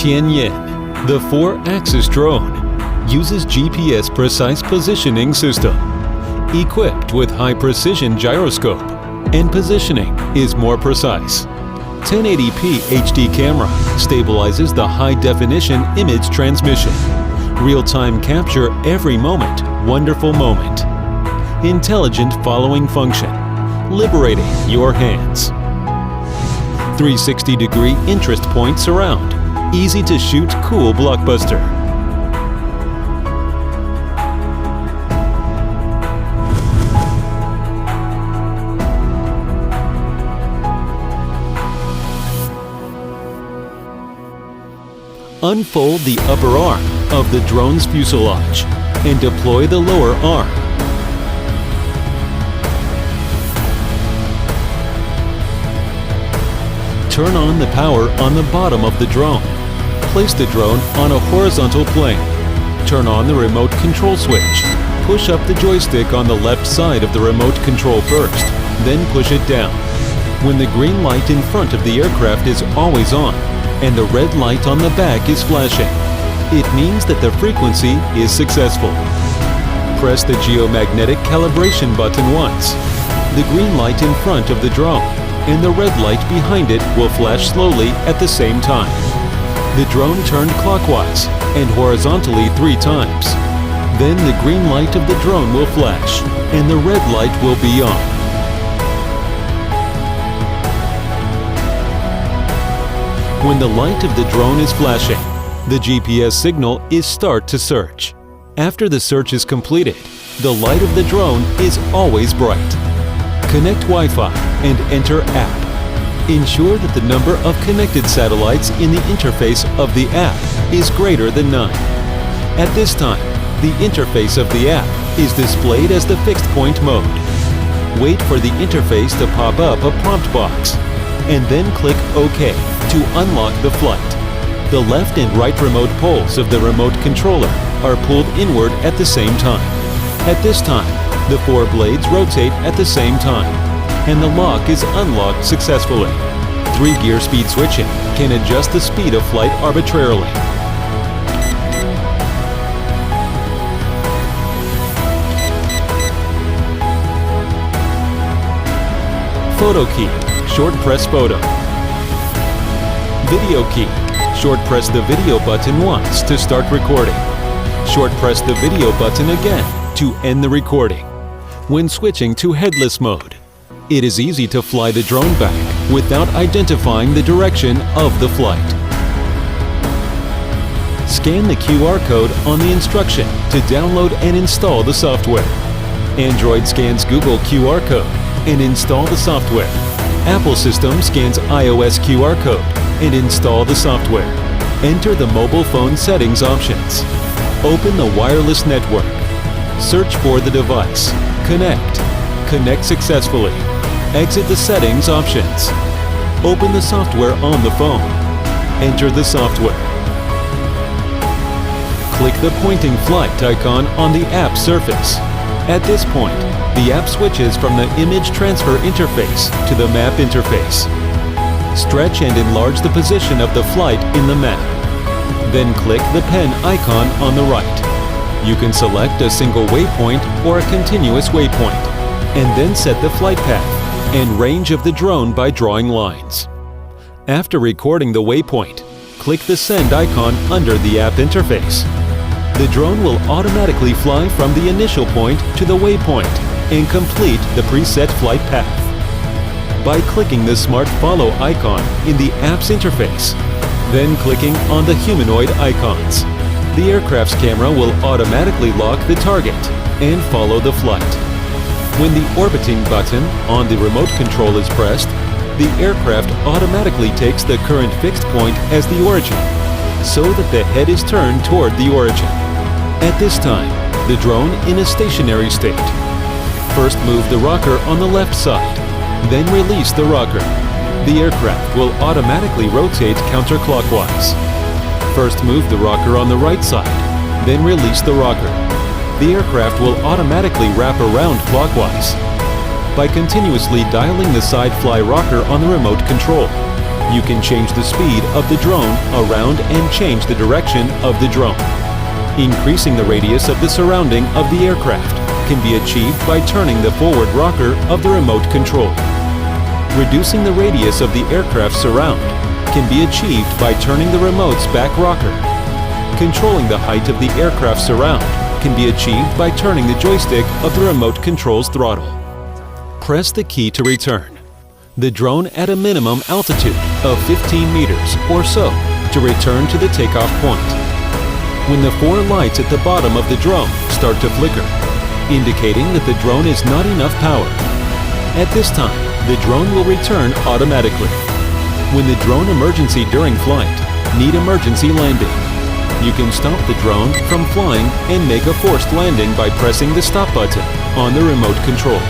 Tianyan, the 4-axis drone, uses GPS precise positioning system. Equipped with high-precision gyroscope, and positioning is more precise. 1080p HD camera stabilizes the high-definition image transmission. Real-time capture every moment, wonderful moment. Intelligent following function, liberating your hands. 360-degree interest point surround, easy to shoot cool blockbuster. Unfold the upper arm of the drone's fuselage and deploy the lower arm. Turn on the power on the bottom of the drone. Place the drone on a horizontal plane. Turn on the remote control switch. Push up the joystick on the left side of the remote control first, then push it down. When the green light in front of the aircraft is always on, and the red light on the back is flashing, it means that the frequency is successful. Press the geomagnetic calibration button once. The green light in front of the drone and the red light behind it will flash slowly at the same time. The drone turned clockwise and horizontally 3 times. Then the green light of the drone will flash and the red light will be on. When the light of the drone is flashing, the GPS signal is start to search. After the search is completed, the light of the drone is always bright. Connect Wi-Fi and enter app. Ensure that the number of connected satellites in the interface of the app is greater than 9. At this time, the interface of the app is displayed as the fixed point mode. Wait for the interface to pop up a prompt box, and then click OK to unlock the flight. The left and right remote poles of the remote controller are pulled inward at the same time. At this time, the 4 blades rotate at the same time, and the lock is unlocked successfully. 3-gear speed switching can adjust the speed of flight arbitrarily. Photo key, short press photo. Video key, short press the video button once to start recording. Short press the video button again to end the recording. When switching to headless mode, it is easy to fly the drone back without identifying the direction of the flight. Scan the QR code on the instruction to download and install the software. Android scans Google QR code and install the software. Apple system scans iOS QR code and install the software. Enter the mobile phone settings options. Open the wireless network. Search for the device. Connect. Connect successfully. Exit the settings options. Open the software on the phone. Enter the software. Click the pointing flight icon on the app surface. At this point, the app switches from the image transfer interface to the map interface. Stretch and enlarge the position of the flight in the map. Then click the pen icon on the right. You can select a single waypoint or a continuous waypoint, and then set the flight path and range of the drone by drawing lines. After recording the waypoint, click the send icon under the app interface. The drone will automatically fly from the initial point to the waypoint and complete the preset flight path. By clicking the Smart Follow icon in the app's interface, then clicking on the humanoid icons, the aircraft's camera will automatically lock the target and follow the flight. When the orbiting button on the remote control is pressed, the aircraft automatically takes the current fixed point as the origin, so that the head is turned toward the origin. At this time, the drone in a stationary state. First move the rocker on the left side, then release the rocker. The aircraft will automatically rotate counterclockwise. First move the rocker on the right side, then release the rocker. The aircraft will automatically wrap around clockwise. By continuously dialing the side fly rocker on the remote control, You can change the speed of the drone around and change the direction of the drone. Increasing the radius of the surrounding of the aircraft can be achieved by turning the forward rocker of the remote control. Reducing the radius of the aircraft surround can be achieved by turning the remote's back rocker. Controlling the height of the aircraft surround can be achieved by turning the joystick of the remote control's throttle. Press the key to return the drone at a minimum altitude of 15 meters or so to return to the takeoff point. When the 4 lights at the bottom of the drone start to flicker, indicating that the drone is not enough power, at this time, the drone will return automatically. When the drone emergency during flight need emergency landing, you can stop the drone from flying and make a forced landing by pressing the stop button on the remote control.